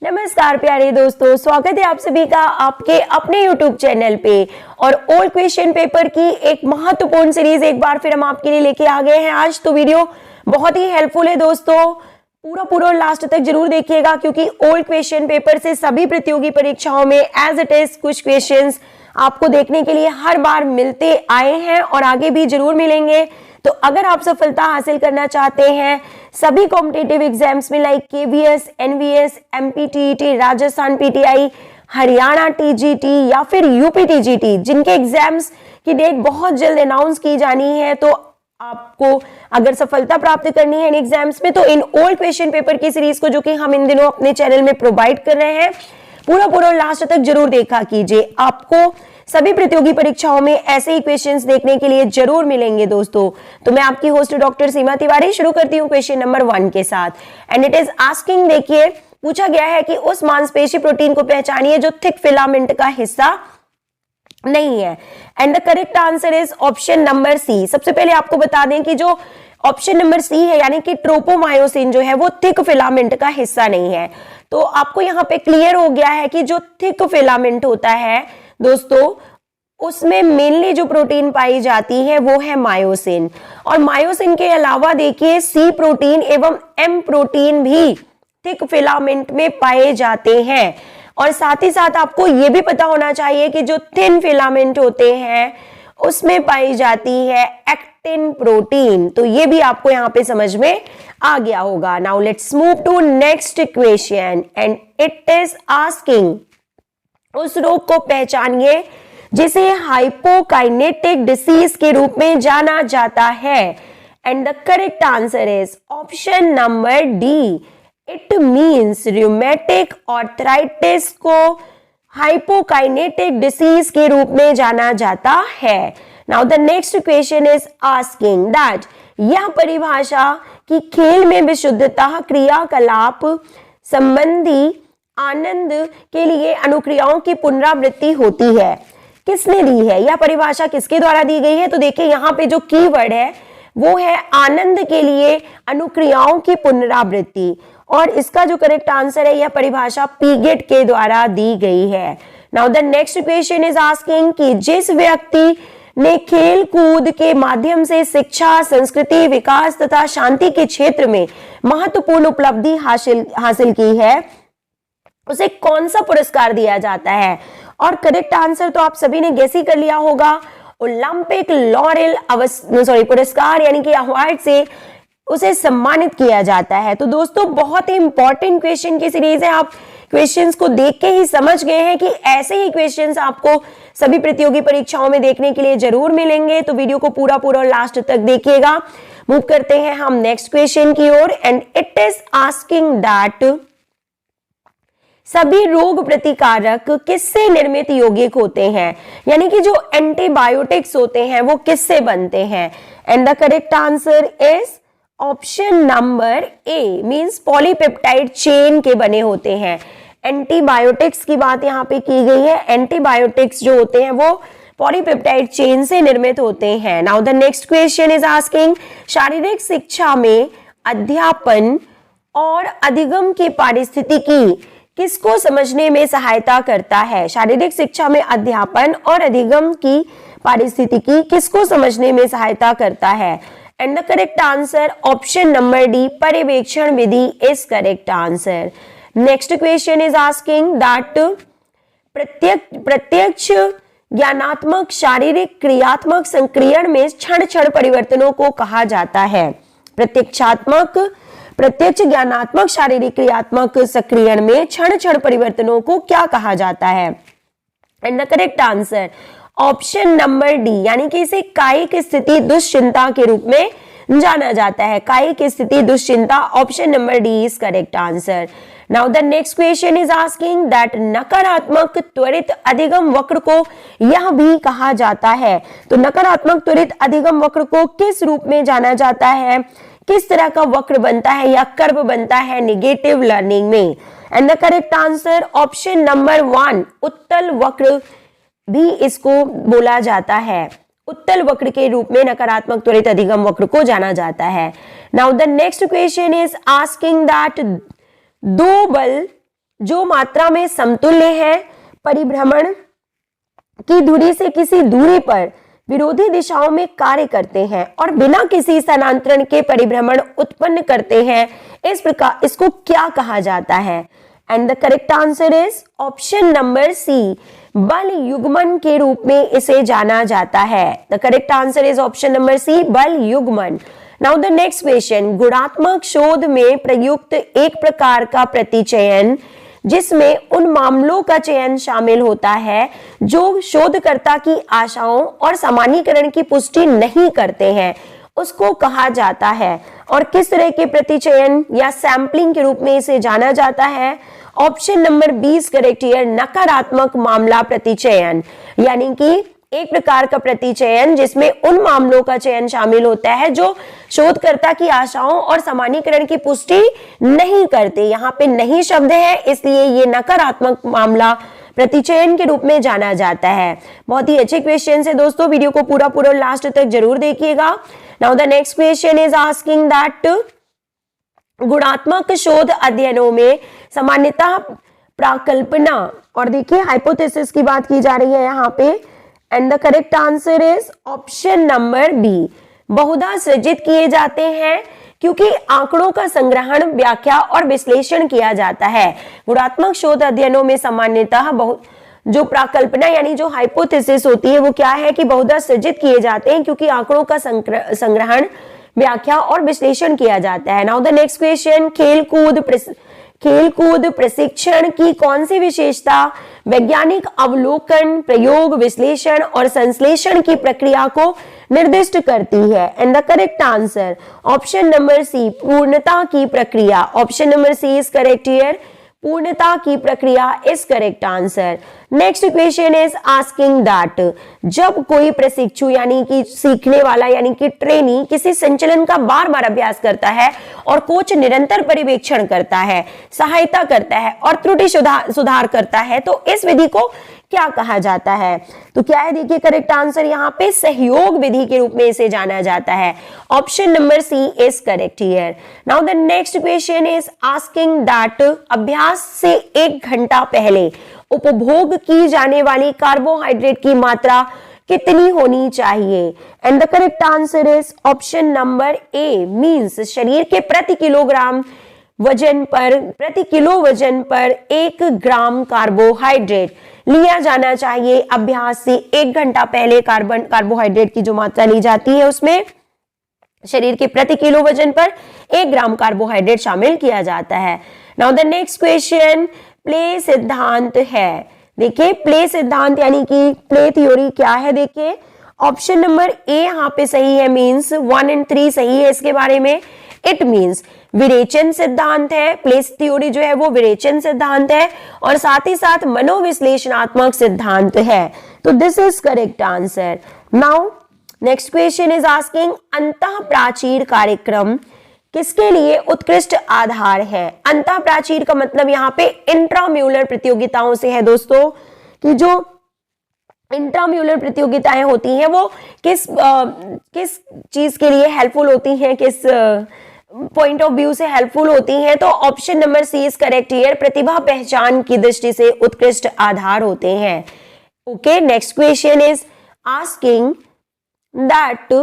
नमस्कार प्यारे दोस्तों, स्वागत है आप सभी का आपके अपने YouTube चैनल पे। और ओल्ड क्वेश्चन पेपर की एक महत्वपूर्ण सीरीज एक बार फिर हम आपके लिए लेके आ गए हैं आज। तो वीडियो बहुत ही हेल्पफुल है दोस्तों, पूरा लास्ट तक जरूर देखिएगा, क्योंकि ओल्ड क्वेश्चन पेपर से सभी प्रतियोगी परीक्षाओं में एज इट इज कुछ क्वेश्चंस आपको देखने के लिए हर बार मिलते आए हैं और आगे भी जरूर मिलेंगे। तो अगर आप सफलता हासिल करना चाहते हैं सभी कॉम्पिटिटिव एग्जाम्स में, like KVS, NVS, MPTET, Rajasthan PTI, Haryana TGT या फिर यूपी टीजीटी, जिनके एग्जाम्स की डेट बहुत जल्द अनाउंस की जानी है, तो आपको अगर सफलता प्राप्त करनी है इन एग्जाम्स में, तो इन ओल्ड क्वेश्चन पेपर की सीरीज को, जो कि हम इन दिनों अपने चैनल में प्रोवाइड कर रहे हैं, पूरा लास्ट तक जरूर देखा कीजिए। आपको सभी प्रतियोगी परीक्षाओं में ऐसे ही क्वेश्चंस देखने के लिए जरूर मिलेंगे दोस्तों। तो मैं आपकी होस्ट डॉक्टर सीमा तिवारी शुरू करती हूँ क्वेश्चन नंबर 1 के साथ। एंड इट इज आस्किंग, देखिए पूछा गया है कि उस मांसपेशी प्रोटीन को पहचानिए जो थिक फिलामेंट का हिस्सा नहीं है। And the correct answer is option number C. सबसे पहले आपको बता दें कि जो ऑप्शन नंबर सी है, यानी कि ट्रोपोमायोसिन जो है वो थिक फिलामेंट का हिस्सा नहीं है। तो आपको यहाँ पे क्लियर हो गया है कि जो थिक फिलामेंट होता है दोस्तों, उसमें मेनली जो प्रोटीन पाई जाती है वो है मायोसिन। और मायोसिन के अलावा देखिए सी प्रोटीन एवं एम प्रोटीन भी थिक फिलामेंट में पाए जाते हैं। और साथ ही साथ आपको ये भी पता होना चाहिए कि जो थिन फिलामेंट होते हैं उसमें पाई जाती है एक्टिन प्रोटीन। तो ये भी आपको यहाँ पे समझ में आ गया होगा। Now let's move to next question and it is asking, उस रोग को पहचानिए जिसे हाइपोकाइनेटिक डिसीज के रूप में जाना जाता है। And the correct answer is option number D. It means rheumatic arthritis को हाइपोकाइनेटिक डिसीज के रूप में जाना जाता है। Now the next question is asking that, यह परिभाषा कि खेल में विशुद्धता क्रियाकलाप संबंधी आनंद के लिए अनुक्रियाओं की पुनरावृत्ति होती है, किसने दी है? यह परिभाषा किसके द्वारा दी गई है? तो देखिए यहाँ पे जो कीवर्ड है वो है आनंद के लिए अनुक्रियाओं की पुनरावृत्ति। और इसका जो करेक्ट आंसर है, यह परिभाषा पीगेट के द्वारा दी गई है। Now the next question is asking कि जिस व्यक्ति ने खेल कूद के माध्यम से शिक्षा, संस्कृति, विकास तथा शांति के क्षेत्र में महत्वपूर्ण उपलब्धि हासिल की है, उसे कौन सा पुरस्कार दिया जाता है? और करेक्ट आंसर तो आप सभी ने गेस ही कर लिया होगा, ओलंपिक लॉरेल पुरस्कार यानी कि अवार्ड से उसे सम्मानित किया जाता है। तो दोस्तों बहुत ही इंपॉर्टेंट क्वेश्चन की सीरीज है। आप क्वेश्चंस को देख के ही समझ गए हैं कि ऐसे ही क्वेश्चंस आपको सभी प्रतियोगी परीक्षाओं में देखने के लिए जरूर मिलेंगे। तो वीडियो को पूरा लास्ट तक देखिएगा। मूव करते हैं हम नेक्स्ट क्वेश्चन की ओर and it is asking that, सभी रोग प्रतिकारक किससे निर्मित यौगिक होते हैं? यानी कि जो एंटीबायोटिक्स होते हैं वो किससे बनते हैं? And the correct answer is option number A, means polypeptide chain के बने होते हैं। एंटीबायोटिक्स की बात यहाँ पे की गई है। एंटीबायोटिक्स जो होते हैं वो पॉलीपेप्टाइड चेन से निर्मित होते हैं। Now the next question is asking, शारीरिक शिक्षा में अध्यापन और अधिगम की पारिस्थितिकी किसको समझने में सहायता करता है? शारीरिक शिक्षा में अध्यापन और अधिगम की पारिस्थितिकी किसको समझने में सहायता करता है? And the correct answer option number D, पर्यवेक्षण विधि is correct answer. Next question is asking that, प्रत्यक्ष ज्ञानात्मक शारीरिक क्रियात्मक संक्रियण में क्षण परिवर्तनों को कहा जाता है। प्रत्यक्ष ज्ञानात्मक शारीरिक क्रियात्मक सक्रियण में क्षण परिवर्तनों को क्या कहा जाता है? And the correct answer option number D, यानी कि इसे कायिक स्थिति दुश्चिंता के रूप में जाना जाता है। कायिक स्थिति दुश्चिंता, option number D is correct answer. Now the next question is asking that, नकारात्मक त्वरित अधिगम वक्र को यह भी कहा जाता है। तो नकारात्मक त्वरित अधिगम वक्र को किस रूप में जाना जाता है? किस तरह का वक्र बनता है या कर्व बनता है नेगेटिव लर्निंग में? And the correct answer option number 1, उत्तल वक्र भी इसको बोला जाता है। उत्तल वक्र के रूप में नकारात्मक त्वरित अधिगम वक्र को जाना जाता है। Now the next question is asking that, दो बल जो मात्रा में समतुल्य है, परिभ्रमण की धुरी से किसी दूरी पर विरोधी दिशाओं में कार्य करते हैं और बिना किसी स्थानांतरण के परिभ्रमण उत्पन्न करते हैं, इस प्रकार इसको क्या कहा जाता है? And the correct answer is option number C, बल युग्मन के रूप में इसे जाना जाता है। The correct answer is option number C, बल युग्मन। नाउ द नेक्स्ट क्वेश्चन, गुणात्मक शोध में प्रयुक्त एक प्रकार का प्रतिचयन जिसमें उन मामलों का चयन शामिल होता है जो शोधकर्ता की आशाओं और सामान्यीकरण की पुष्टि नहीं करते हैं, उसको कहा जाता है। और किस तरह के प्रतिचयन या सैंपलिंग के रूप में इसे जाना जाता है? ऑप्शन नंबर 20 करेक्ट हियर, नकारात्मक मामला प्रतिचयन, यानी कि एक प्रकार का प्रतिचयन जिसमें उन मामलों का चयन शामिल होता है जो शोधकर्ता की आशाओं और सामान्यीकरण की पुष्टि नहीं करते। यहाँ पे नहीं शब्द है, इसलिए ये नकारात्मक मामला प्रतिचयन के रूप में जाना जाता है। बहुत ही अच्छे क्वेश्चन है दोस्तों, वीडियो को पूरा लास्ट तक जरूर देखिएगा। Now the next question is asking that गुणात्मक शोध अध्ययनों में सामान्यतः प्राकल्पना और देखिए हाइपोथेसिस की बात की जा रही है यहाँ पे। And the correct answer is option number B, बहुधा सृजित किए जाते हैं क्योंकि आंकड़ों का संग्रहण, व्याख्या और विश्लेषण किया जाता है। गुणात्मक शोध अध्ययनों में सामान्यतः जो प्राकल्पना यानी जो हाइपोथेसिस होती है वो क्या है कि बहुधा सृजित किए जाते हैं क्योंकि आंकड़ों का संग्रहण, व्याख्या और विश्लेषण किया जाता है। नाउ द नेक्स्ट क्वेश्चन, खेलकूद प्रशिक्षण की कौन सी विशेषता वैज्ञानिक अवलोकन, प्रयोग, विश्लेषण और संश्लेषण की प्रक्रिया को निर्दिष्ट करती है? And the correct answer option number C, पूर्णता की प्रक्रिया। Option number C is correct here, पूर्णता की प्रक्रिया is correct answer. Next question is asking that जब कोई प्रशिक्षु यानी कि सीखने वाला यानी कि ट्रेनी किसी संचलन का बार बार अभ्यास करता है और कोच निरंतर पर्यवेक्षण करता है, सहायता करता है और त्रुटि सुधार करता है, तो इस विधि को क्या कहा जाता है? तो क्या है देखिए करेक्ट आंसर यहाँ पे सहयोग विधि के रूप में इसे जाना जाता है। Option number C is correct here. Now the next question is asking that अभ्यास से 1 घंटा पहले उपभोग की जाने वाली कार्बोहाइड्रेट की मात्रा कितनी होनी चाहिए? And the correct answer is option number A, means शरीर के प्रति किलो वजन पर 1 ग्राम कार्बोहाइड्रेट लिया जाना चाहिए। अभ्यास से 1 घंटा पहले कार्बोहाइड्रेट की जो मात्रा ली जाती है उसमें शरीर के प्रति किलो वजन पर 1 ग्राम कार्बोहाइड्रेट शामिल किया जाता है। Now the next question, play सिद्धांत है। देखिए प्ले सिद्धांत यानी कि प्ले थ्योरी क्या है? देखिए ऑप्शन नंबर ए यहाँ पे सही है, मींस 1 और 3 सही है इसके बारे में। इट मींस विरेचन सिद्धांत है, प्लेस थ्योरी जो है वो विरेचन सिद्धांत है और साथ ही साथ मनोविश्लेषणात्मक सिद्धांत है। तो this is correct answer. Now next question is asking अंतःप्राचीर कार्यक्रम किसके लिए उत्कृष्ट आधार है? अंतःप्राचीर का मतलब यहाँ पे इंट्राम्यूलर प्रतियोगिताओं से है दोस्तों, कि जो इंट्राम्यूलर प्रतियोगिताएं होती हैं वो किस चीज के लिए हेल्पफुल होती हैं, किस पॉइंट ऑफ व्यू से हेल्पफुल होती हैं? तो option number C is correct here, प्रतिभा पहचान की दृष्टि से उत्कृष्ट आधार होते हैं। Okay, next question is asking that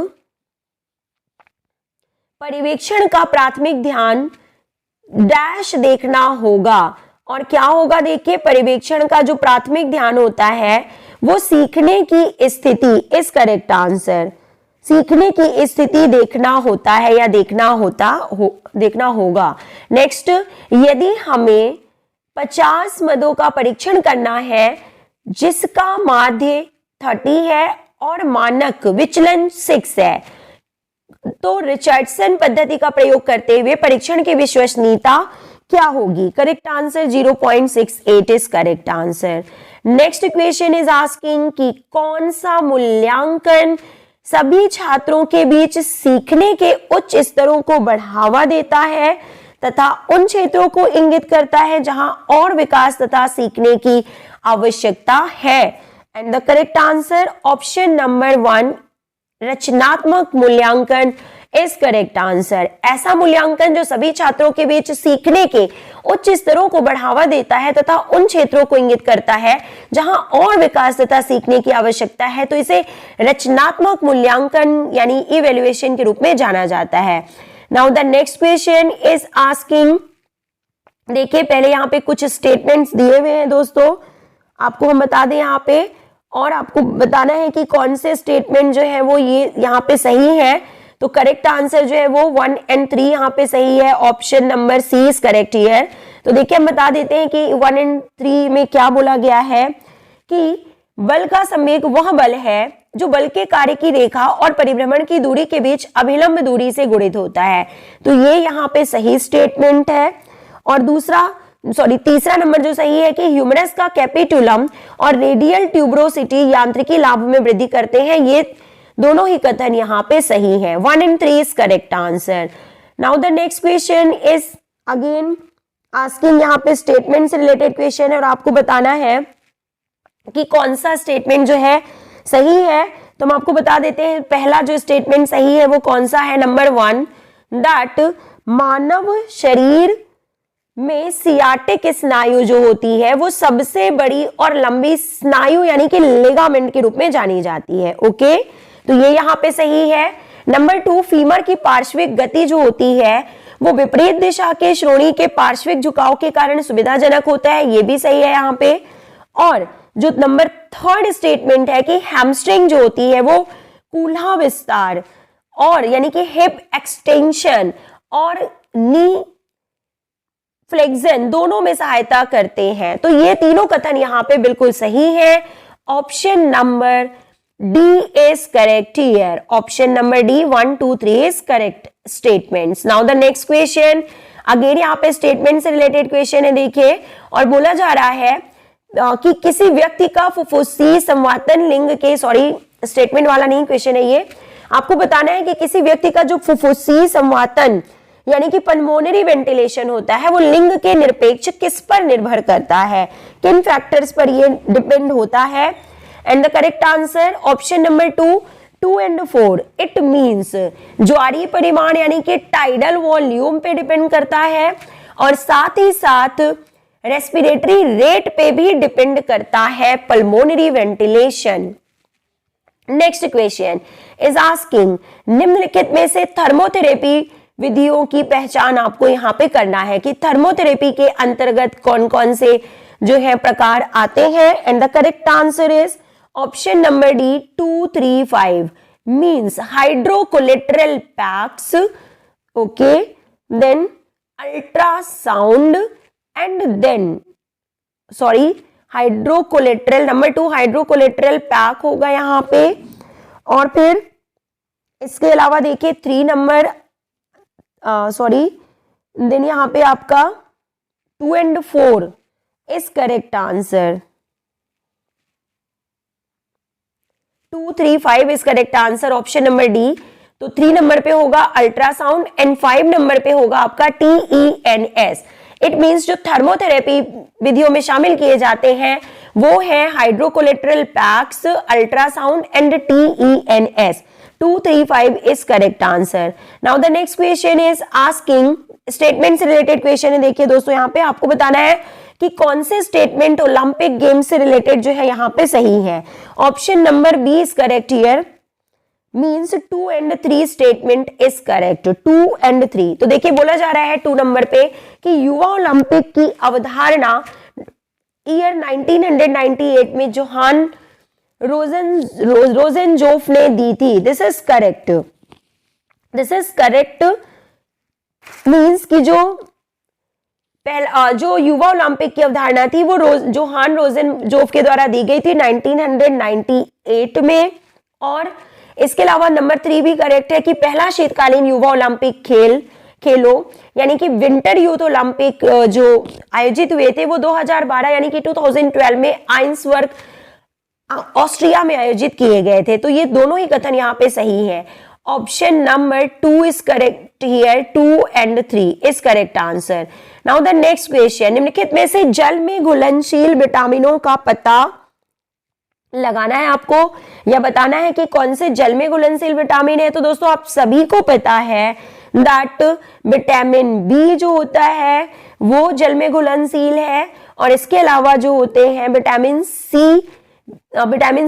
पर्यवेक्षण का प्राथमिक ध्यान डैश देखना होगा। और क्या होगा? देखिए पर्यवेक्षण का जो प्राथमिक ध्यान होता है वो सीखने की स्थिति इज करेक्ट आंसर। सीखने की स्थिति देखना होता है या देखना होगा। नेक्स्ट, यदि हमें 50 मदों का परीक्षण करना है जिसका माध्य 30 है और मानक विचलन 6 है, तो रिचर्डसन पद्धति का प्रयोग करते हुए परीक्षण की विश्वसनीयता क्या होगी? Correct answer 0.68 is correct answer. Next question is asking कि कौन सा मूल्यांकन सभी छात्रों के बीच सीखने के उच्च स्तरों को बढ़ावा देता है तथा उन क्षेत्रों को इंगित करता है जहां और विकास तथा सीखने की आवश्यकता है? And the correct answer option number 1, रचनात्मक मूल्यांकन इज करेक्ट आंसर। ऐसा मूल्यांकन जो सभी छात्रों के बीच सीखने के उच्च स्तरों को बढ़ावा देता है तथा उन क्षेत्रों को इंगित करता है जहां और विकास तथा सीखने की आवश्यकता है, तो इसे रचनात्मक मूल्यांकन यानी इवैल्यूएशन के रूप में जाना जाता है। Now the next question is asking, देखिए पहले यहाँ पे कुछ स्टेटमेंट्स दिए हुए हैं दोस्तों, आपको हम बता दें यहाँ पे, और आपको बताना है कि कौन से स्टेटमेंट जो है वो ये यहाँ पे सही है। तो करेक्ट आंसर जो है वो 1 और 3 यहाँ पे सही है। Option number C is correct here. तो देखिए हम बता देते हैं कि 1 और 3 में क्या बोला गया है कि बल का संवेग वह बल है जो बल के कार्य की रेखा और परिभ्रमण की दूरी के बीच अभिलंब दूरी से गुणित होता है। तो ये यहाँ पे सही स्टेटमेंट है। और तीसरा नंबर जो सही है कि ह्यूमरस का कैपिटुलम और रेडियल ट्यूबरोसिटी यांत्रिकी लाभ में वृद्धि करते हैं। ये दोनों ही कथन यहाँ पे सही है। 1 और 3 is correct answer. Now the next question is again asking, यहाँ पे स्टेटमेंट से रिलेटेड क्वेश्चन है और आपको बताना है कि कौन सा स्टेटमेंट जो है सही है। तो हम आपको बता देते हैं पहला जो स्टेटमेंट सही है वो कौन सा है, नंबर 1, दैट मानव शरीर में सियाटिक स्नायु जो होती है वो सबसे बड़ी और लंबी स्नायु यानी कि लिगामेंट के रूप में जानी जाती है। ओके, तो ये यहाँ पे सही है। नंबर 2, फीमर की पार्श्विक गति जो होती है वो विपरीत दिशा के श्रोणी के पार्श्विक झुकाव के कारण सुविधाजनक होता है, ये भी सही है यहाँ पे। और जो नंबर 3 स्टेटमेंट है कि हैमस्ट्रिंग जो होती है वो कूल्हा विस्तार और यानी कि हिप एक्सटेंशन और नी फ्लेक्शन दोनों में सहायता करते हैं। तो ये तीनों कथन यहाँ पे बिल्कुल सही है। Option number D is correct here. Option number D 1, 2, 3 is correct statements. Now the next question, again यहाँ पे स्टेटमेंट से रिलेटेड क्वेश्चन है देखिए, और बोला जा रहा है कि किसी व्यक्ति का फुफ्फुसी संवातन लिंग के, स्टेटमेंट वाला नहीं क्वेश्चन है ये, आपको बताना है कि किसी व्यक्ति का जो फुफ्फुसी संवातन यानी कि पल्मोनरी वेंटिलेशन होता है वो लिंग के निरपेक्ष किस पर निर्भर करता है, किन फैक्टर्स पर ये डिपेंड होता है। And the correct answer option number 2, 2 और 4, इट मींस ज्वारीय परिमाण यानी कि टाइडल वॉल्यूम पे डिपेंड करता है और साथ ही साथ रेस्पिरेटरी रेट पे भी डिपेंड करता है pulmonary ventilation. Next question is asking, निम्नलिखित में से थर्मोथेरेपी विधियों की पहचान आपको यहाँ पे करना है कि थर्मोथेरेपी के अंतर्गत कौन कौन से जो है प्रकार आते हैं। And the correct answer is option number D 2, 3, 5 means hydrocollateral packs, okay, then ultrasound and then hydrocollateral, number 2 hydrocollateral pack होगा यहाँ पे। और फिर इसके अलावा देखिए 3 नंबर देन यहाँ पे आपका 2 और 4 is correct answer. 2, 3, 5 is correct answer option number D. तो 3 नंबर पे होगा अल्ट्रासाउंड एंड 5 नंबर पे होगा आपका TENS। इट मींस जो थर्मोथेरेपी विधियों में शामिल किए जाते हैं वो है हाइड्रोकोलेटरल PACS, ultrasound and TENS। 2, 3, 5 is correct answer. Now the next question is asking, statement से रिलेटेड क्वेश्चन है देखिए दोस्तों, यहाँ पे आपको बताना है कि कौन से स्टेटमेंट ओलंपिक गेम से रिलेटेड जो है यहाँ पे सही है। Option number B is correct here, means 2 और 3 स्टेटमेंट इज करेक्ट। 2 और 3, तो देखिए बोला जा रहा है 2 नंबर पे कि युवा ओलंपिक की अवधारणा ईयर 1998 में जोहान रोजेनजोफ ने दी थी। This is correct. This is correct means कि जो युवा ओलंपिक की अवधारणा थी वो जोहान रोजेनजोफ के द्वारा दी गई थी 1998 में। और इसके अलावा नंबर 3 भी करेक्ट है कि पहला शीतकालीन युवा ओलंपिक खेलों यानी कि विंटर यूथ ओलंपिक जो आयोजित हुए थे वो 2012 यानी कि 2012 में आइंसवर्ग ऑस्ट्रिया में आयोजित किए गए थे। तो ये दोनों ही कथन यहाँ पे सही है। Option number 2 is correct here. 2 और 3 is correct answer. Now the next question, निम्नलिखित में से जल में घुलनशील विटामिनों का पता लगाना है आपको या बताना है कि कौन से जल में घुलनशील विटामिन है। तो दोस्तों आप सभी को पता है दैट विटामिन बी जो होता है वो जल में घुलनशील है, और इसके अलावा जो होते हैं विटामिन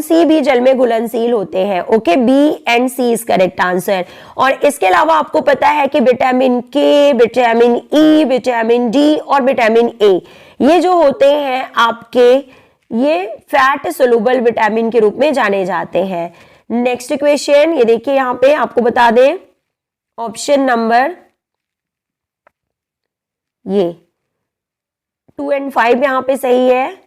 सी भी जल में घुलनशील होते हैं। Okay, B and C is correct answer. और इसके अलावा आपको पता है कि vitamin K, vitamin E, vitamin D और विटामिन ए ये जो होते हैं आपके ये फैट सोलुबल विटामिन के रूप में जाने जाते हैं। नेक्स्ट क्वेश्चन ये देखिए, यहां पे आपको बता दें ऑप्शन नंबर ये 2 और 5 यहां पे सही है।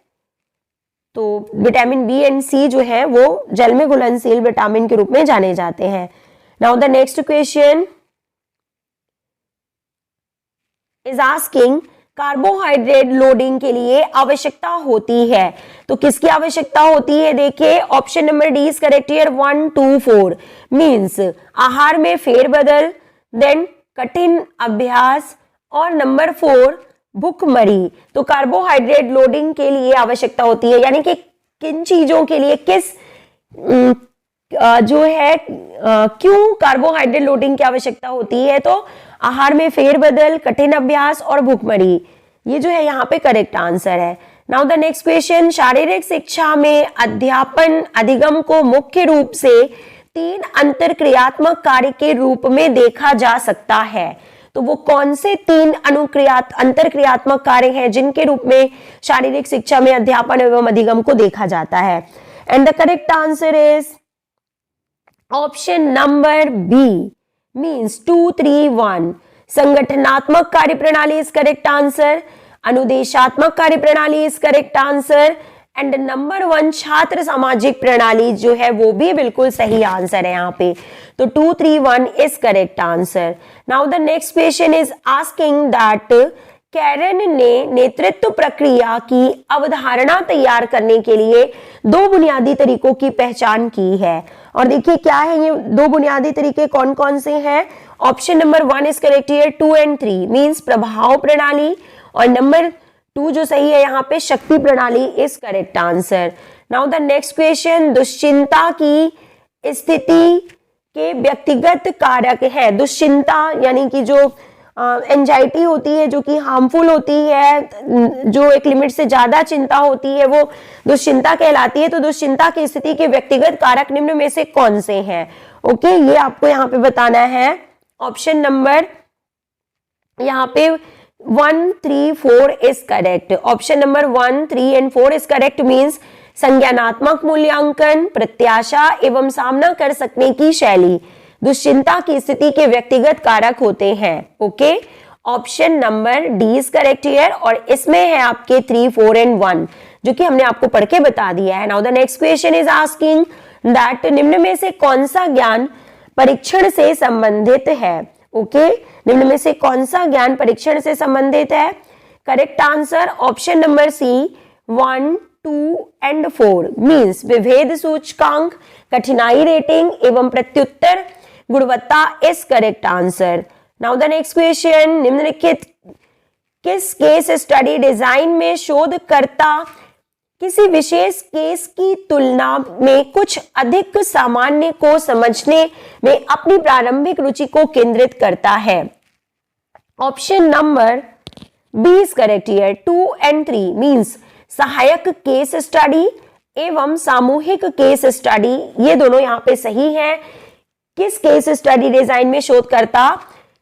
तो विटामिन बी एंड सी जो है वो जल में घुलनशील विटामिन के रूप में जाने जाते हैं। Now the next question is asking carbohydrate loading के लिए आवश्यकता होती है, तो किसकी आवश्यकता होती है? देखिए option number D is correct here, 1, 2, 4 means आहार में फेरबदल, देन कठिन अभ्यास और नंबर 4 भूखमरी। तो कार्बोहाइड्रेट लोडिंग के लिए आवश्यकता होती है, यानी कि किन चीजों के लिए, किस जो है क्यों कार्बोहाइड्रेट लोडिंग की आवश्यकता होती है? तो आहार में फेरबदल, कठिन अभ्यास और भूखमरी, ये जो है यहाँ पे करेक्ट आंसर है। नाउ द नेक्स्ट क्वेश्चन, शारीरिक शिक्षा में अध्यापन अधिगम को मुख्य रूप से 3 अंतरक्रियात्मक कार्य के रूप में देखा जा सकता है। तो वो कौन से 3 अंतरक्रियात्मक कार्य हैं जिनके रूप में शारीरिक शिक्षा में अध्यापन एवं अधिगम को देखा जाता है? And the correct answer is option number B means 2, 3, 1। संगठनात्मक कार्य प्रणाली इज करेक्ट आंसर, अनुदेशात्मक कार्य प्रणाली is correct answer, and number 1 छात्र सामाजिक प्रणाली जो है वो भी बिल्कुल सही आंसर है यहाँ पे। तो 2, 3, 1 is correct answer. Now the next question is asking that कैरन ने नेतृत्व प्रक्रिया की अवधारणा तैयार करने के लिए 2 बुनियादी तरीकों की पहचान की है। और देखिए क्या है ये 2 बुनियादी तरीके कौन कौन से हैं? Option number 1 is correct here, 2 और 3 मींस प्रभाव प्रणाली, और नंबर 2 जो सही है यहाँ पे शक्ति प्रणाली is correct answer. Now the next question, दुश्चिंता की स्थिति के व्यक्तिगत कारक है। दुश्चिंता यानी कि जो एंजाइटी होती है जो कि हार्मफुल होती है, जो एक लिमिट से ज्यादा चिंता होती है वो दुश्चिंता कहलाती है। तो दुश्चिंता की स्थिति के व्यक्तिगत कारक निम्न में से कौन से हैं? ओके, ये आपको यहाँ पे बताना है। ऑप्शन नंबर यहाँ पे 1, 3, 4 is correct. Option number 1, 3 and 4 is correct means संज्ञानात्मक मूल्यांकन, प्रत्याशा एवं सामना कर सकने की शैली दुश्चिंता की स्थिति के व्यक्तिगत कारक होते हैं। Okay, option number D is correct here, और इसमें है आपके 3, 4 एंड 1 जो कि हमने आपको पढ़ के बता दिया है। Now the next question is asking that निम्न में से कौन सा ज्ञान परीक्षण से संबंधित है? ओके, निम्न में से कौन सा ज्ञान परीक्षण से संबंधित है? Correct answer option number C 1, 2 and 4 means विभेद सूचकांक, कठिनाई रेटिंग एवं प्रत्युत्तर गुणवत्ता is correct answer. Now the next question, निम्नलिखित किस केस स्टडी डिजाइन में शोधकर्ता किसी विशेष केस की तुलना में कुछ अधिक सामान्य को समझने में अपनी प्रारंभिक रुचि को केंद्रित करता है? Option number B is correct here, 2 and 3 means सहायक केस स्टडी एवं सामूहिक केस स्टडी, ये दोनों यहाँ पे सही हैं। किस केस स्टडी डिजाइन में शोधकर्ता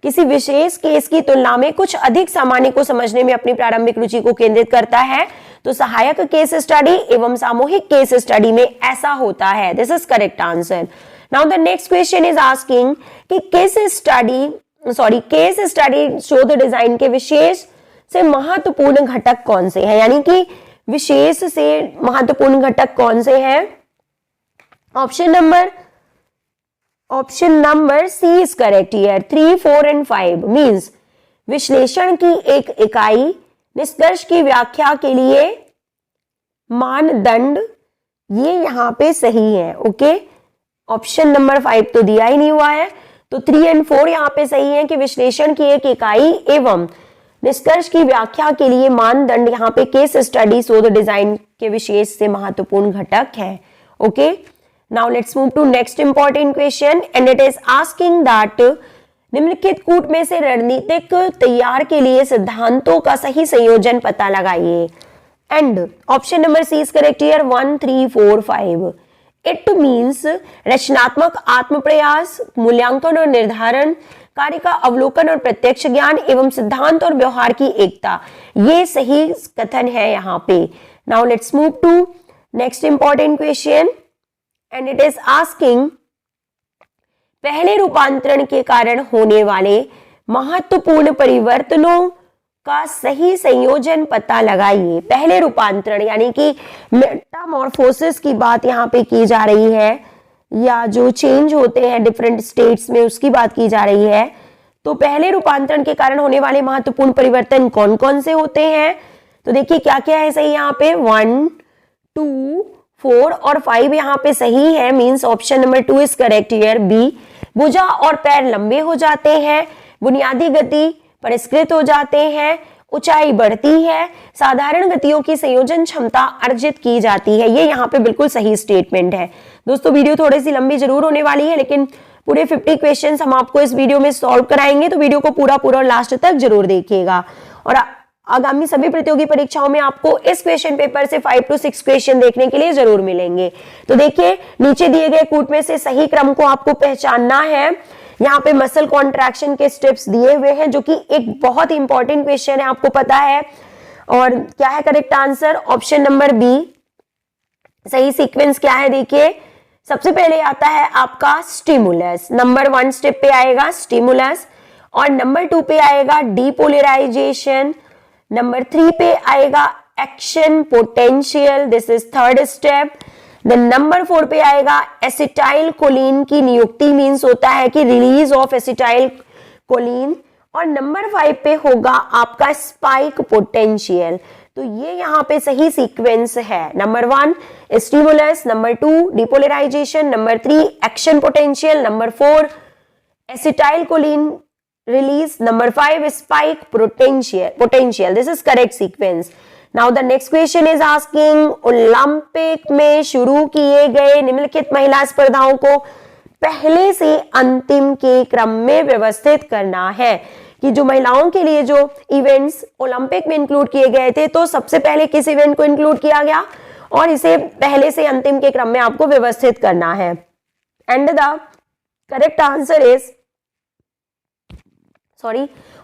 किसी विशेष केस की तुलना में कुछ अधिक सामान्य को समझने में अपनी प्रारंभिक रुचि को केंद्रित करता है? तो सहायक केस स्टडी एवं सामूहिक केस स्टडी में ऐसा होता है। This is correct answer. Now the next question is asking कि केस स्टडी शोध डिजाइन के विशेष से महत्वपूर्ण घटक कौन से हैं, यानी कि विशेष से महत्वपूर्ण घटक कौन से हैं? Option number C is correct here, 3, 4 and 5 means विश्लेषण की एक इकाई, निष्कर्ष की व्याख्या के लिए मानदंड, ये यहां पे सही है। ओके, ऑप्शन नंबर 5 तो दिया ही नहीं हुआ है, तो 3 एंड 4 यहां पे सही है कि विश्लेषण की एक इकाई एवं निष्कर्ष की व्याख्या के लिए मानदंड यहाँ पे केस स्टडी शोध डिजाइन के विशेष से महत्वपूर्ण घटक है। Okay, now let's move to next important question and it is asking that निम्नलिखित कूट में से रणनीतिक तैयार के लिए सिद्धांतों का सही संयोजन पता लगाइए। And option number C is correct here 1, 3, 4, 5। It means रचनात्मक आत्म प्रयास, मूल्यांकन और निर्धारण, कार्य का अवलोकन और प्रत्यक्ष ज्ञान एवं सिद्धांत और व्यवहार की एकता, ये सही कथन है यहाँ पे। Now let's move to next important question and it is asking पहले रूपांतरण के कारण होने वाले महत्वपूर्ण परिवर्तनों का सही संयोजन पता लगाइए। पहले रूपांतरण यानी कि मेटामॉर्फोसिस की बात यहाँ पे की जा रही है, या जो चेंज होते हैं डिफरेंट स्टेट्स में उसकी बात की जा रही है। तो पहले रूपांतरण के कारण होने वाले महत्वपूर्ण परिवर्तन कौन कौन से होते हैं? तो देखिए क्या क्या है सही यहाँ पे, 1, 2, 4 और 5 यहाँ पे सही है, means option number 2 is correct here, B. भुजा और पैर लंबे हो जाते हैं, बुनियादी गति परिष्कृत हो जाते हैं, ऊंचाई बढ़ती है, साधारण गतियों की संयोजन क्षमता अर्जित की जाती है। ये यहाँ पे बिल्कुल सही स्टेटमेंट है। दोस्तों वीडियो थोड़ी सी लंबी जरूर होने वाली है, लेकिन पूरे 50 क्वेश्चंस हम आपको इस वीडियो में सॉल्व कराएंगे, तो वीडियो को पूरा और लास्ट तक जरूर देखिएगा। और आगामी सभी प्रतियोगी परीक्षाओं में आपको इस क्वेश्चन पेपर से 5 to 6 क्वेश्चन देखने के लिए जरूर मिलेंगे। तो देखिए नीचे दिए गए कूट में से सही क्रम को आपको पहचानना है। यहाँ पे मसल कॉन्ट्रैक्शन के स्टेप्स दिए हुए हैं, जो कि एक बहुत ही इंपॉर्टेंट क्वेश्चन है, आपको पता है। और क्या है correct answer? Option number B. सही सीक्वेंस क्या है देखिए, सबसे पहले आता है आपका स्टिमुलस, नंबर 1 स्टेप पे आएगा स्टिमुलस, और नंबर 2 पे आएगा डीपोलराइजेशन, नंबर 3 पे आएगा action potential, this is third step. Then number 4 पे आएगा एसिटाइल कोलिन की नियुक्ति, मींस होता है कि रिलीज ऑफ एसिटाइल कोलिन, और नंबर 5 पे होगा आपका स्पाइक पोटेंशियल। तो ये यहाँ पे सही सीक्वेंस है, number 1 stimulus, number 2 depolarisation, number 3 action potential, number 4 acetyl choline release, number 5 spike potential. This is correct sequence. Now the next question is asking Olympic में शुरू किए गए निम्नलिखित महिला स्पर्धाओं को पहले से अंतिम के क्रम में व्यवस्थित करना है। कि जो महिलाओं के लिए जो इवेंट्स ओलंपिक में इंक्लूड किए गए थे, तो सबसे पहले किस इवेंट को इंक्लूड किया गया और इसे पहले से अंतिम के क्रम में आपको व्यवस्थित करना है। And the correct answer is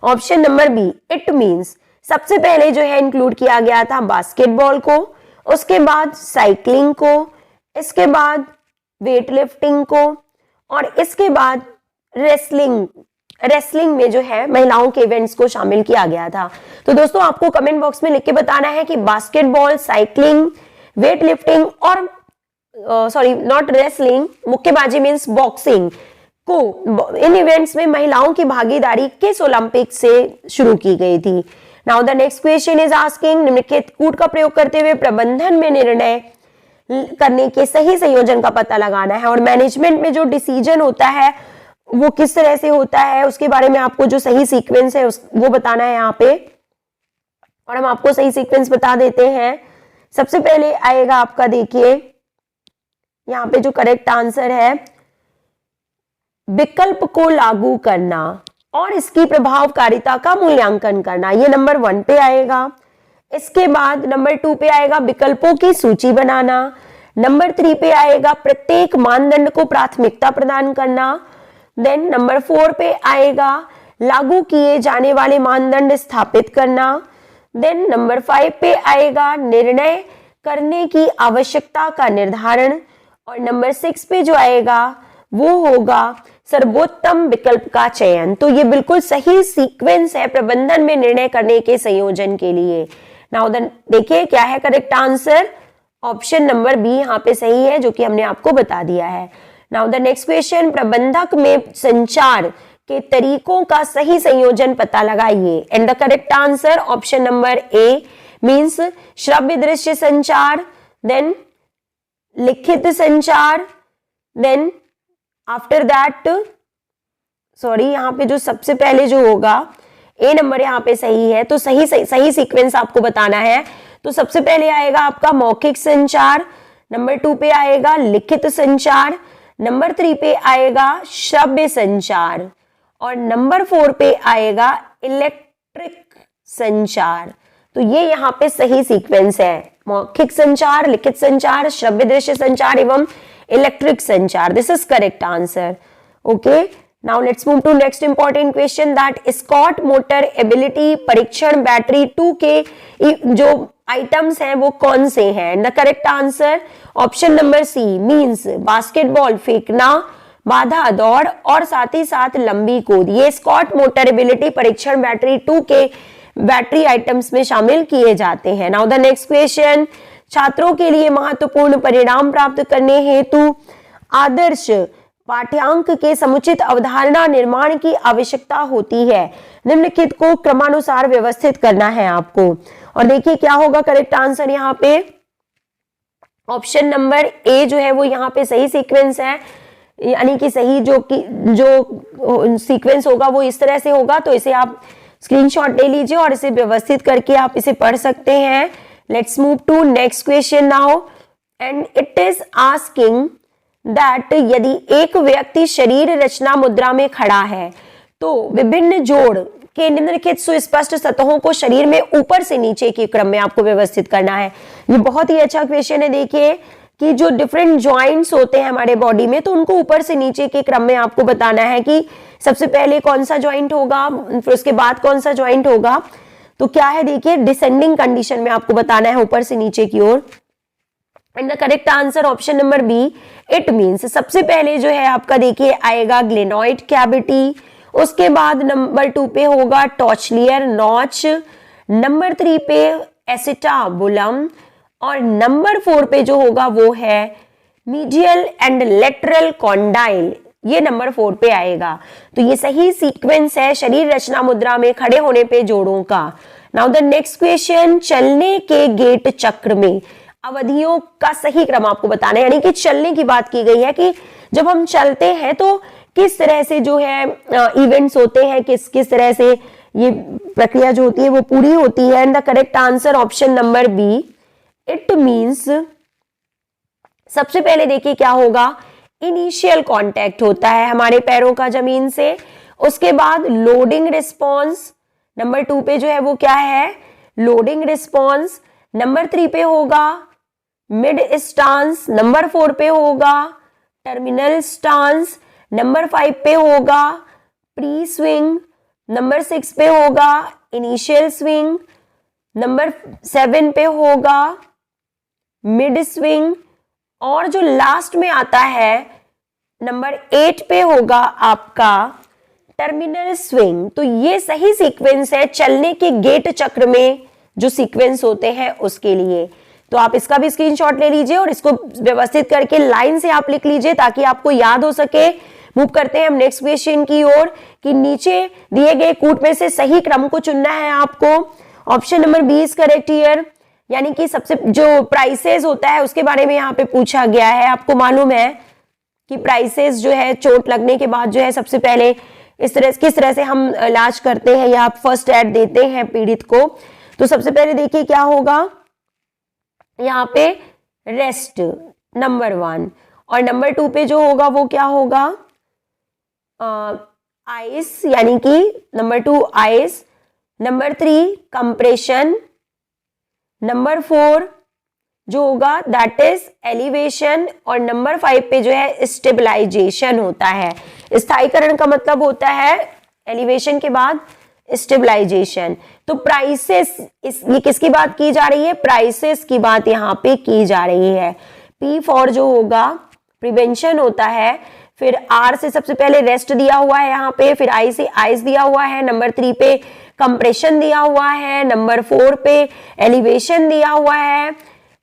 option number B. It means सबसे पहले जो है इंक्लूड किया गया था बास्केटबॉल को, उसके बाद साइकिलिंग को, इसके बाद वेट लिफ्टिंग को, और इसके बाद रेसलिंग में जो है महिलाओं के इवेंट्स को शामिल किया गया था। तो दोस्तों आपको कमेंट बॉक्स में लिख के बताना है कि बास्केटबॉल, साइकिलिंग, वेट लिफ्टिंग और नॉट रेसलिंग, मुक्केबाजी मींस बॉक्सिंग को, इन इवेंट्स में महिलाओं की भागीदारी किस ओलंपिक से शुरू की गई थी। Now the next question is asking निम्नलिखित कूट का प्रयोग करते हुए प्रबंधन में निर्णय करने के सही संयोजन का पता लगाना है। और मैनेजमेंट में जो डिसीजन होता है वो किस तरह से होता है, उसके बारे में आपको जो सही सीक्वेंस है वो बताना है यहाँ पे। और हम आपको सही सीक्वेंस बता देते हैं। सबसे पहले आएगा आपका, देखिए यहाँ पे जो करेक्ट आंसर है, विकल्प को लागू करना और इसकी प्रभावकारिता का मूल्यांकन करना, ये नंबर 1 पे आएगा। इसके बाद नंबर 2 पे आएगा विकल्पों की सूची बनाना, नंबर 3 पे आएगा प्रत्येक मानदंड को प्राथमिकता प्रदान करना, देन नंबर 4 पे आएगा लागू किए जाने वाले मानदंड स्थापित करना, देन नंबर 5 पे आएगा निर्णय करने की आवश्यकता का निर्धारण, और नंबर 6 पे जो आएगा वो होगा सर्वोत्तम विकल्प का चयन। तो ये बिल्कुल सही सीक्वेंस है प्रबंधन में निर्णय करने के संयोजन के लिए। नाउ देखिए क्या है correct answer, option number B यहाँ पे सही है, जो कि हमने आपको बता दिया है। नाउ द नेक्स्ट क्वेश्चन, प्रबंधक में संचार के तरीकों का सही संयोजन पता लगाइए। And the correct answer option number A means श्रव्य दृश्य संचार, देन लिखित संचार, देन आफ्टर दैट यहाँ पे जो सबसे पहले जो होगा ए नंबर यहाँ पे सही है, तो सही सीक्वेंस आपको बताना है। तो सबसे पहले आएगा आपका मौखिक संचार, नंबर 2 पे आएगा लिखित संचार, नंबर 3 पे आएगा श्रव्य संचार और नंबर 4 पे आएगा इलेक्ट्रिक संचार। तो ये यहाँ पे सही सीक्वेंस है, मौखिक संचार, लिखित संचार, श्रव्य दृश्य संचार एवं इलेक्ट्रिक संचार। This is correct answer. Okay, now let's move to next important question that Scott motor ability परीक्षण बैटरी 2 के जो आइटम्स हैं वो कौन से हैं? The correct answer option number C means basketball फेंकना, बाधा दौड़ और साथ ही साथ लंबी कूद। ये स्कॉट मोटर एबिलिटी परीक्षण बैटरी 2 के बैटरी आइटम्स में शामिल किए जाते हैं। नाउ द नेक्स्ट क्वेश्चन, छात्रों के लिए महत्वपूर्ण परिणाम प्राप्त करने हेतु आदर्श पाठ्यांक के समुचित अवधारणा निर्माण की आवश्यकता होती है। निम्नलिखित को क्रमानुसार व्यवस्थित करना है आपको। और देखिए क्या होगा करेक्ट आंसर यहाँ पे, ऑप्शन नंबर ए जो है वो यहाँ पे सही सीक्वेंस है, यानी कि सही जो सीक्वेंस होगा वो इस तरह से होगा। तो इसे आप स्क्रीनशॉट ले लीजिए और इसे व्यवस्थित करके आप इसे पढ़ सकते हैं। Let's move to next question now and it is asking that यदि एक व्यक्ति शरीर रचना मुद्रा में खड़ा है तो विभिन्न जोड़ के निम्नलिखित सुस्पष्ट सतहों को शरीर में ऊपर से नीचे के क्रम में आपको व्यवस्थित करना है। ये बहुत ही अच्छा क्वेश्चन है। देखिए कि जो डिफरेंट जॉइंट्स होते हैं हमारे बॉडी में, तो उनको ऊपर से नीचे के क्रम में आपको बताना है कि सबसे पहले कौन सा जॉइंट होगा, फिर उसके बाद कौन सा जॉइंट होगा। तो क्या है, देखिए डिसेंडिंग कंडीशन में आपको बताना है ऊपर से नीचे की ओर। And the correct answer option number B it means, सबसे पहले जो है आपका देखिए आएगा ग्लेनॉइड कैविटी, उसके बाद नंबर 2 पे होगा टॉचलियर नॉच, नंबर 3 पे एसिटाबुलम और नंबर 4 पे जो होगा वो है मीडियल एंड लेटरल कॉन्डाइल, ये नंबर 4 पे आएगा। तो ये सही सीक्वेंस है शरीर रचना मुद्रा में खड़े होने पे जोड़ों का। नाउ द नेक्स्ट क्वेश्चन, चलने के गेट चक्र में अवधियों का सही क्रम आपको बताना है, यानी कि चलने की बात की गई है कि जब हम चलते हैं तो किस तरह से जो है इवेंट्स होते हैं, किस तरह से ये प्रक्रिया जो होती है वो पूरी होती है। And the correct answer option number B it means, सबसे पहले देखिए क्या होगा, इनिशियल कांटेक्ट होता है हमारे पैरों का जमीन से, उसके बाद लोडिंग रिस्पॉन्स, नंबर 2 पे जो है वो क्या है लोडिंग रिस्पॉन्स, नंबर 3 पे होगा मिड स्टांस, नंबर 4 पे होगा टर्मिनल स्टांस, नंबर 5 पे होगा प्री स्विंग, नंबर 6 पे होगा इनिशियल स्विंग, नंबर 7 पे होगा मिड स्विंग और जो लास्ट में आता है नंबर 8 पे होगा आपका टर्मिनल स्विंग। तो ये सही सीक्वेंस है चलने के गेट चक्र में जो सीक्वेंस होते हैं उसके लिए। तो आप इसका भी स्क्रीनशॉट ले लीजिए और इसको व्यवस्थित करके लाइन से आप लिख लीजिए ताकि आपको याद हो सके। मूव करते हैं हम नेक्स्ट क्वेश्चन की ओर कि नीचे दिए गए कूट में से सही क्रम को चुनना है आपको। Option number B is correct here, यानी कि सबसे जो प्राइसेस होता है उसके बारे में यहाँ पे पूछा गया है। आपको मालूम है कि प्राइसेस जो है चोट लगने के बाद जो है सबसे पहले किस तरह से हम इलाज करते हैं या फर्स्ट एड देते हैं पीड़ित को। तो सबसे पहले देखिए क्या होगा यहाँ पे रेस्ट नंबर 1 और नंबर 2 पे जो होगा वो क्या होगा आइस, यानी कि number 2 ice, number 3 compression, number 4 जो होगा दैट इज एलिवेशन और नंबर 5 पे जो है स्टेबलाइजेशन होता है। स्थायीकरण का मतलब होता है एलिवेशन के बाद स्टेबलाइजेशन। तो प्राइसेस ये किसकी बात की जा रही है, प्राइसेस की बात यहाँ पे की जा रही है। P फॉर जो होगा प्रिवेंशन होता है, फिर R से सबसे पहले रेस्ट दिया हुआ है यहाँ पे, फिर I से आइस दिया हुआ है, नंबर 3 पे कंप्रेशन दिया हुआ है, नंबर 4 पे एलिवेशन दिया हुआ है,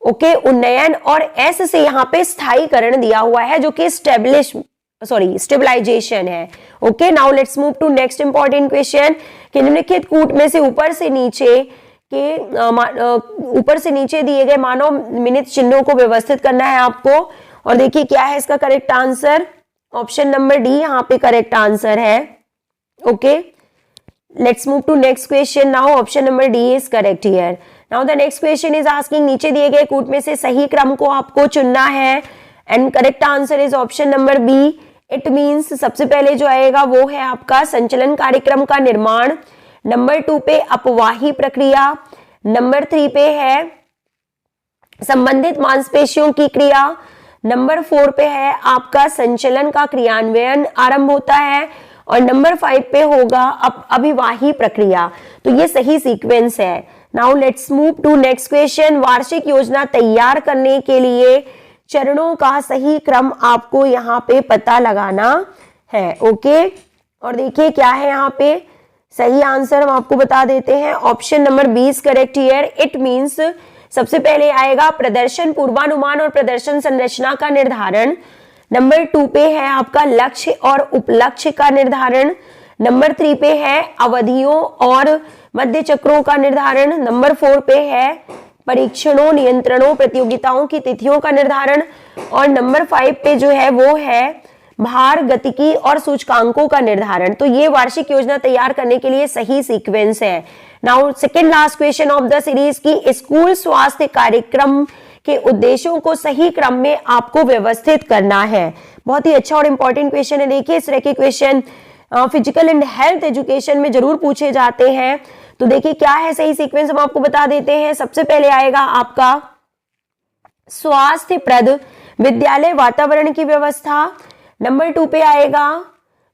ओके उन्नयन, और S से यहाँ पे स्थायीकरण दिया हुआ है जो कि स्टेबलाइजेशन है। Okay now let's move to next important question कि निम्नलिखित कूट में से ऊपर से नीचे दिए गए मानव मिनित चिन्हों को व्यवस्थित करना है आपको। और देखिए क्या है इसका correct answer, option number D यहाँ पे करेक्ट आंसर है। Okay let's move to next question now, option number D is correct here. Now the next question is asking, नीचे दिए गए कूट में से सही क्रम को आपको चुनना है and correct answer is option number B. It means सबसे पहले जो आएगा वो है आपका संचलन कार्यक्रम का निर्माण, नंबर 2 पे अपवाही प्रक्रिया, नंबर 3 पे है संबंधित मांसपेशियों की क्रिया, नंबर 4 पे है आपका संचलन का क्रियान्वयन आरंभ होता है और नंबर 5 पे होगा अभिवाही प्रक्रिया। तो ये सही सीक्वेंस है। Now let's move to next question. वार्षिक योजना तैयार करने के लिए चरणों का सही क्रम आपको यहाँ पे पता लगाना है। ओके, और देखिए क्या है यहाँ पे सही आंसर हम आपको बता देते हैं। Option number 20 correct here. It means सबसे पहले आएगा प्रदर्शन पूर्वानुमान और प्रदर्शन संरचना का निर्धारण, नंबर 2 पे है आपका लक्ष्य और उपलक्ष्य का निर्धारण, नंबर 3 पे है अवधियों और मध्य चक्रों का निर्धारण, नंबर 4 पे है परीक्षणों, नियंत्रणों, प्रतियोगिताओं की तिथियों का निर्धारण और नंबर 5 पे जो है वो है भार, गतिकी और सूचकांकों का निर्धारण। तो ये वार्षिक योजना तैयार करने के लिए सही सीक्वेंस है। Now second last question of the series की स्कूल स्वास्थ्य कार्यक्रम के उद्देश्यों को सही क्रम में आपको व्यवस्थित करना है। बहुत ही अच्छा और इंपॉर्टेंट क्वेश्चन है। देखिए इस तरह के question physical and health education में जरूर पूछे जाते हैं। तो देखिए क्या है सही सीक्वेंस हम आपको बता देते हैं। सबसे पहले आएगा आपका स्वास्थ्यप्रद विद्यालय वातावरण की व्यवस्था, नंबर 2 पे आएगा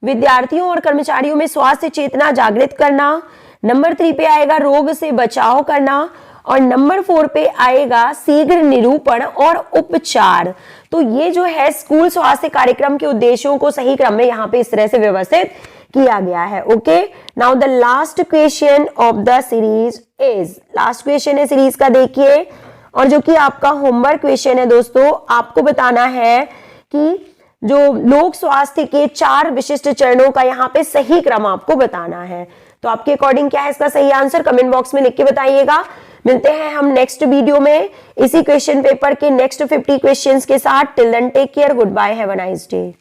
विद्यार्थियों और कर्मचारियों में स्वास्थ्य चेतना जागृत करना, नंबर 3 पे आएगा रोग से बचाव करना और नंबर 4 पे आएगा शीघ्र निरूपण और उपचार। तो ये जो है स्कूल स्वास्थ्य कार्यक्रम के उद्देश्यों को सही क्रम में यहाँ पे इस तरह से व्यवस्थित किया गया है। Okay, now the last question of the series is, last question है सीरीज का देखिए, और जो कि आपका होमवर्क क्वेश्चन है दोस्तों। आपको बताना है कि जो लोक स्वास्थ्य के 4 विशिष्ट चरणों का यहाँ पे सही क्रम आपको बताना है। तो आपके अकॉर्डिंग क्या है इसका सही आंसर कमेंट बॉक्स में लिख के बताइएगा। मिलते हैं हम नेक्स्ट वीडियो में इसी क्वेश्चन पेपर के नेक्स्ट 50 क्वेश्चंस के साथ। Till then take care, good bye, have a nice day.